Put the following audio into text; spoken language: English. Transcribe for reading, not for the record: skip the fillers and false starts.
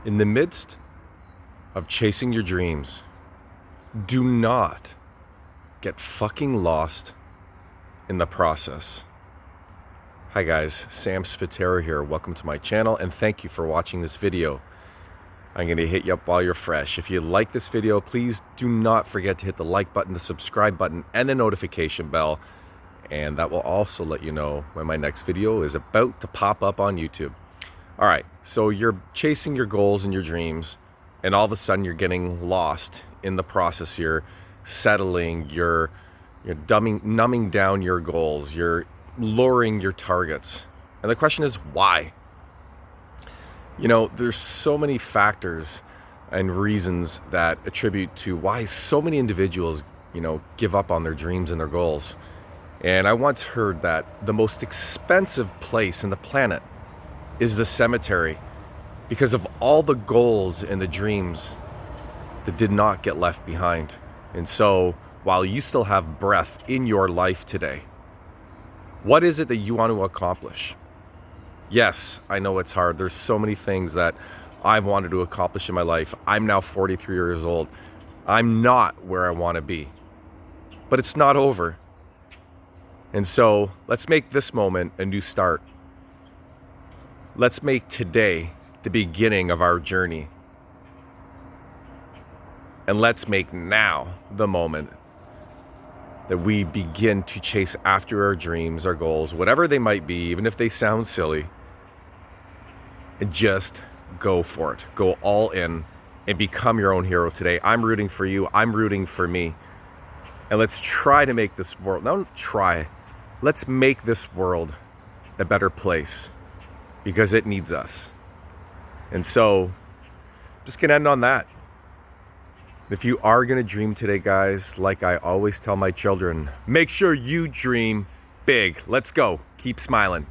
In the midst of chasing your dreams, do not get fucking lost in the process. Hi guys, Sam Spataro here. Welcome to my channel and thank you for watching this video. I'm going to hit you up while you're fresh. If you like this video, please do not forget to hit the like button, the subscribe button, and the notification bell. And that will also let you know when my next video is about to pop up on YouTube. All right, so you're chasing your goals and your dreams, and all of a sudden you're getting lost in the process. You're settling, you're numbing down your goals, you're lowering your targets. And the question is, why? You know, there's so many factors and reasons that attribute to why so many individuals, give up on their dreams and their goals. And I once heard that the most expensive place on the planet is the cemetery because of all the goals and the dreams that did not get left behind. And so while you still have breath in your life today, what is it that you want to accomplish? Yes, I know it's hard. There's so many things that I've wanted to accomplish in my life. I'm now 43 years old. I'm not where I want to be, but it's not over. And so let's make this moment a new start. Let's make today the beginning of our journey. And let's make now the moment that we begin to chase after our dreams, our goals, whatever they might be, even if they sound silly, and just go for it. Go all in and become your own hero today. I'm rooting for you. I'm rooting for me. And let's try to make this world, let's make this world a better place because it needs us. And so, just gonna end on that. If you are gonna dream today, guys, like I always tell my children, make sure you dream big. Let's go. Keep smiling.